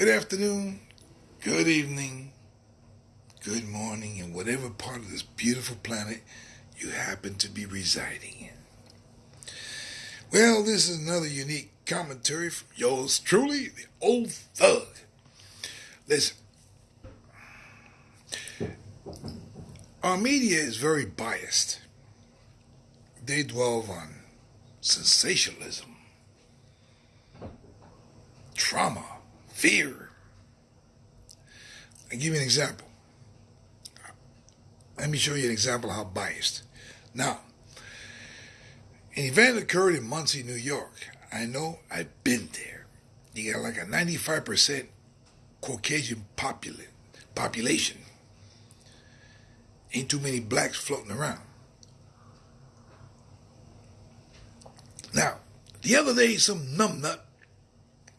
Good afternoon, good evening, good morning, in whatever part of this beautiful planet you happen to be residing in. Well, this is another unique commentary from yours truly, the old thug. Listen, our media is very biased. They dwell on sensationalism, trauma, fear. I'll give you an example. Let me show you an example of how biased. Now, an event occurred in Muncie, New York. I know, I've been there. You got like a 95% Caucasian population. Ain't too many blacks floating around. Now, the other day, some numbnut,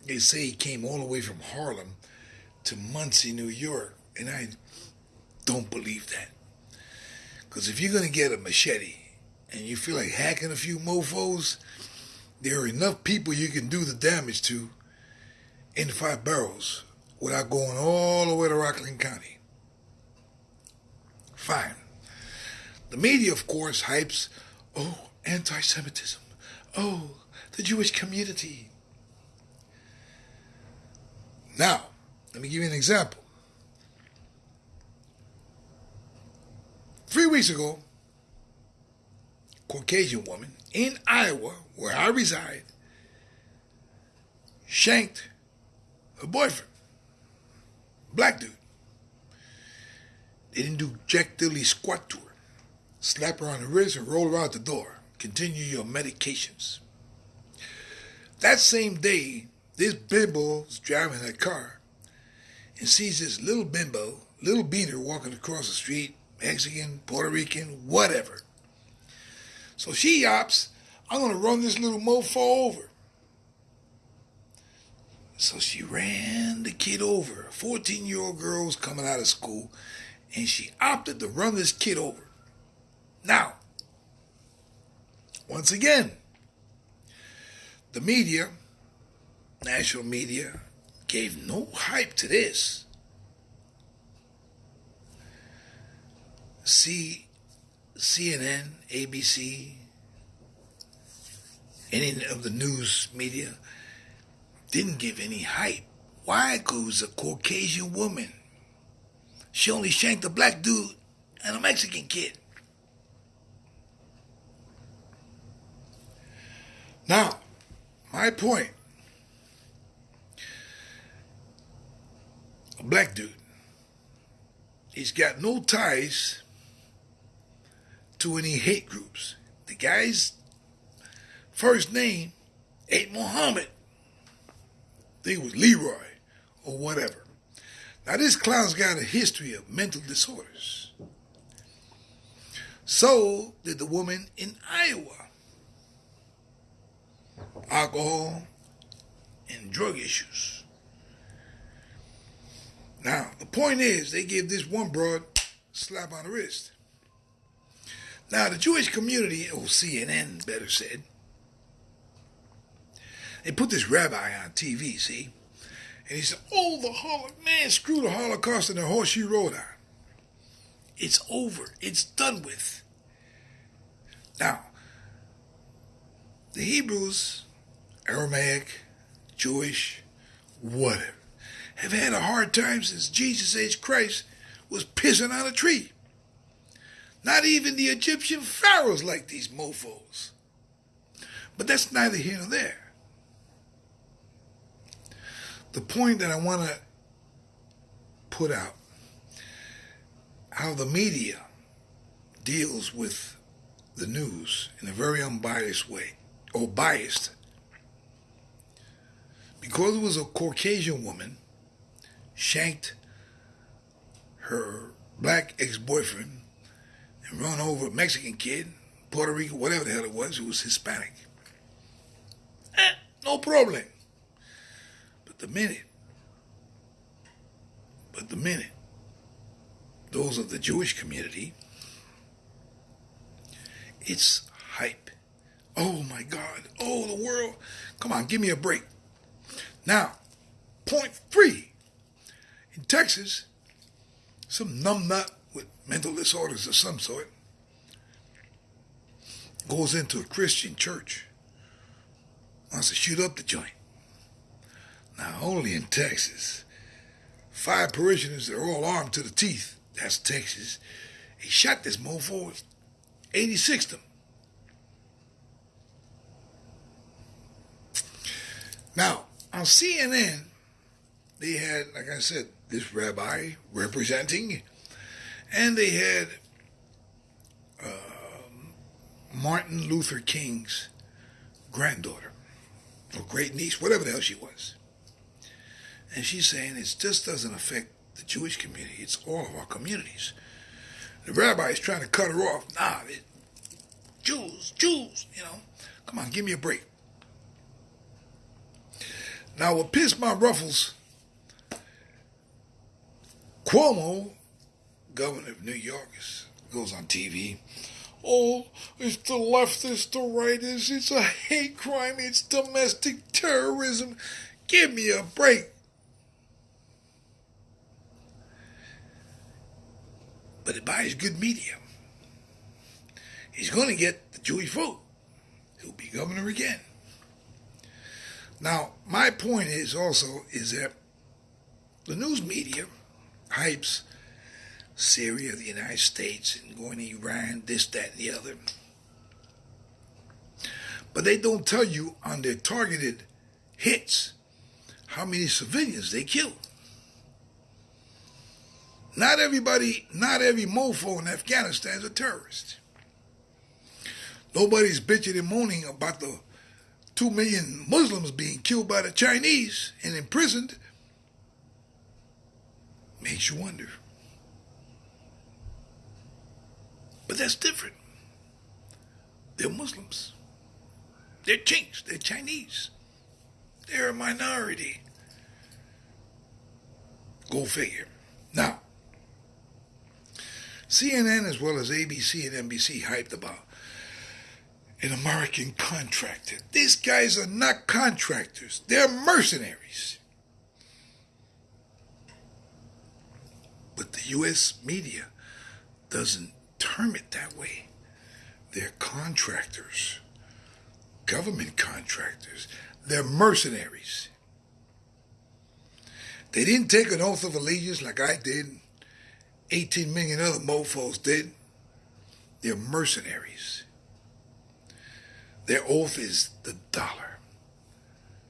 they say he came all the way from Harlem to Muncie, New York, and I don't believe that. Because if you're going to get a machete and you feel like hacking a few mofos, there are enough people you can do the damage to in 5 barrels without going all the way to Rockland County. Fine. The media, of course, hypes, anti-Semitism. The Jewish community. Now, let me give you an example. 3 weeks ago, a Caucasian woman in Iowa, where I reside, shanked her boyfriend, black dude. They didn't do jack diddly squat to her. Slap her on the wrist and roll her out the door. Continue your medications. That same day, this bimbo is driving her car and sees this little bimbo, little beater walking across the street, Mexican, Puerto Rican, whatever. So she opts, I'm going to run this little mofo over. So she ran the kid over. A 14-year-old girl was coming out of school, and she opted to run this kid over. Now, once again, the media, national media, gave no hype to this. CNN, ABC, any of the news media didn't give any hype. Why? Because it was a Caucasian woman. She only shanked a black dude and a Mexican kid. Now, my point, a black dude, he's got no ties to any hate groups. The guy's first name ain't Muhammad. I think it was Leroy or whatever. Now this clown's got a history of mental disorders. So did the woman in Iowa. Alcohol and drug issues. Now, the point is, they give this one broad a slap on the wrist. Now, the Jewish community, or CNN better said, they put this rabbi on TV, see? And he said, screw the Holocaust and the horse you rode on. It's over. It's done with. Now, the Hebrews, Aramaic, Jewish, whatever, have had a hard time since Jesus H. Christ was pissing on a tree. Not even the Egyptian pharaohs like these mofos. But that's neither here nor there. The point that I want to put out, how the media deals with the news in a very unbiased way, or biased. Because it was a Caucasian woman shanked her black ex-boyfriend and run over a Mexican kid, Puerto Rican, whatever the hell it was, who was Hispanic. No problem. But the minute those of the Jewish community, it's hype. Oh my God. Oh, the world. Come on, give me a break. Now, point 3. In Texas, some numbnut with mental disorders of some sort goes into a Christian church, wants to shoot up the joint. Now, only in Texas, 5 parishioners that are all armed to the teeth, that's Texas, he shot this mofo, 86'd them. Now, on CNN, they had, like I said, this rabbi representing, and they had Martin Luther King's granddaughter, or great niece, whatever the hell she was. And she's saying it just doesn't affect the Jewish community, it's all of our communities. The rabbi is trying to cut her off. Nah, Jews, come on, give me a break. Now, what pissed my ruffles, Cuomo, governor of New York, goes on TV. Oh, it's the left, it's the right, it's a hate crime, it's domestic terrorism. Give me a break. But it buys good media. He's going to get the Jewish vote. He'll be governor again. Now, my point is that the news media hypes Syria, the United States, and going to Iran, this, that, and the other. But they don't tell you on their targeted hits how many civilians they kill. Not every mofo in Afghanistan is a terrorist. Nobody's bitching and moaning about the 2 million Muslims being killed by the Chinese and imprisoned. Makes you wonder. But that's different. They're Muslims. They're Chinks. They're Chinese. They're a minority. Go figure. Now, CNN as well as ABC and NBC hyped about an American contractor. These guys are not contractors. They're mercenaries. But the U.S. media doesn't term it that way. They're contractors. Government contractors. They're mercenaries. They didn't take an oath of allegiance like I did. 18 million other mofos did. They're mercenaries. Their oath is the dollar.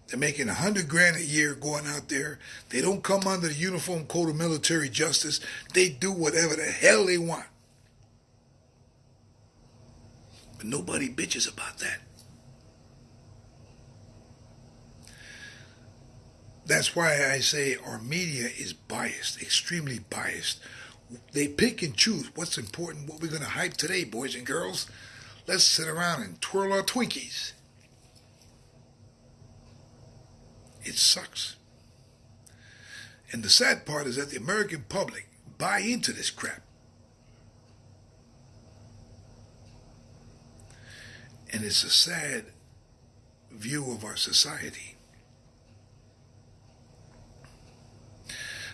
They're making $100,000 a year going out there. They don't come under the Uniform Code of Military Justice. They do whatever the hell they want. But nobody bitches about that. That's why I say our media is biased, extremely biased. They pick and choose what's important, what we're going to hype today, boys and girls. Let's sit around and twirl our Twinkies. It sucks. And the sad part is that the American public buy into this crap. And it's a sad view of our society.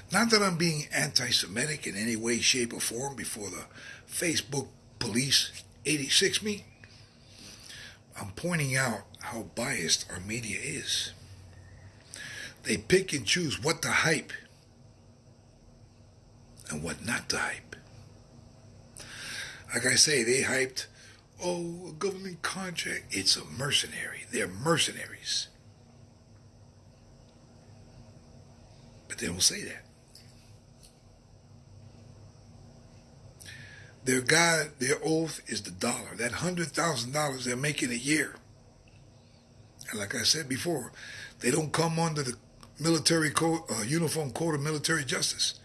Not that I'm being anti-Semitic in any way, shape, or form before the Facebook police 86 me. I'm pointing out how biased our media is. They pick and choose what to hype and what not to hype. Like I say, they hyped, a government contract. It's a mercenary. They're mercenaries. But they don't say that. Their God, their oath is the dollar. That $100,000 they're making a year. And like I said before, they don't come under the military code, Uniform Code of Military Justice.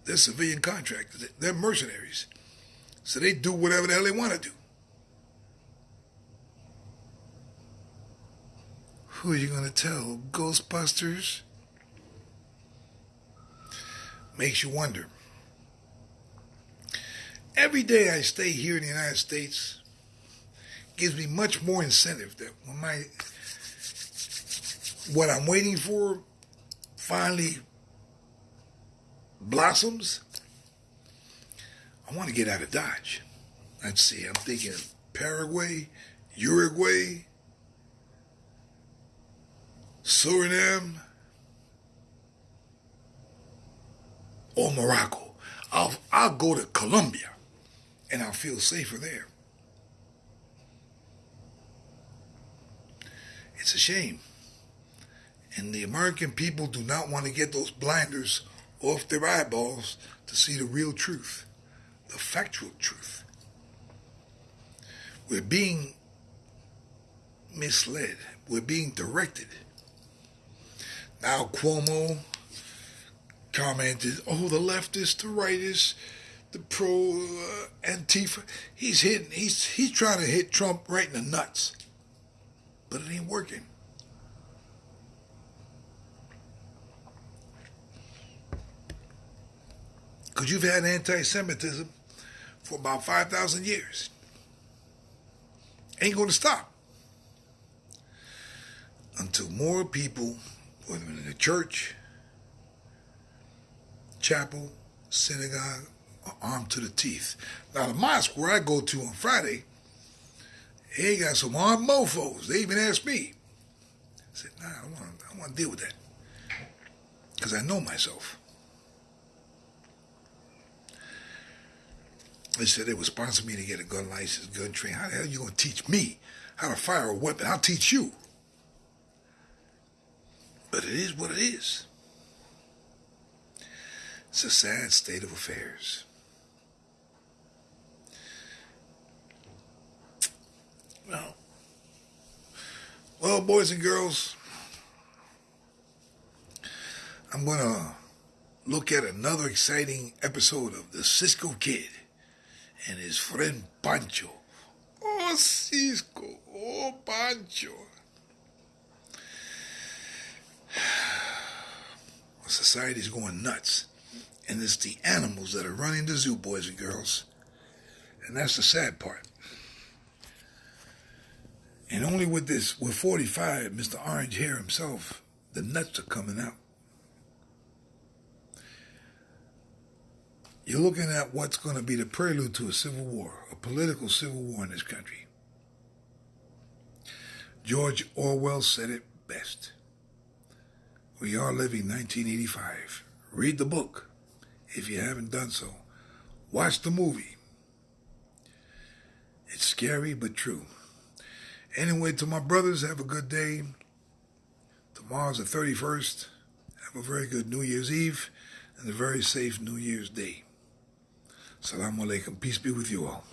They're civilian contractors. They're mercenaries. So they do whatever the hell they want to do. Who are you going to tell? Ghostbusters? Makes you wonder. Every day I stay here in the United States gives me much more incentive that when what I'm waiting for finally blossoms, I want to get out of Dodge. Let's see, I'm thinking Paraguay, Uruguay, Suriname, or Morocco. I'll go to Colombia, and I'll feel safer there. It's a shame. And the American people do not want to get those blinders off their eyeballs to see the real truth, the factual truth. We're being misled. We're being directed. Now Cuomo commented, oh, the leftists, the rightists, the pro-Antifa. He's trying to hit Trump right in the nuts. But it ain't working. Because you've had anti-Semitism for about 5,000 years. Ain't going to stop. Until more people, whether in the church, chapel, synagogue, are armed to the teeth. Now the mosque where I go to on Friday, they got some armed mofos. They even asked me. I said, nah, I want to deal with that. Because I know myself. They said they would sponsor me to get a gun license, gun training. How the hell are you going to teach me how to fire a weapon? I'll teach you. But it is what it is. It's a sad state of affairs. Well, boys and girls, I'm going to look at another exciting episode of the Cisco Kid and his friend Pancho. Oh, Cisco. Oh, Pancho. Society's going nuts. And it's the animals that are running the zoo, boys and girls. And that's the sad part. And only with 45, Mr. Orange Hair himself, the nuts are coming out. You're looking at what's going to be the prelude to a civil war, a political civil war in this country. George Orwell said it best. We are living 1985. Read the book if you haven't done so. Watch the movie. It's scary but true. Anyway, to my brothers, have a good day. Tomorrow's the 31st. Have a very good New Year's Eve and a very safe New Year's Day. Assalamu alaikum. Peace be with you all.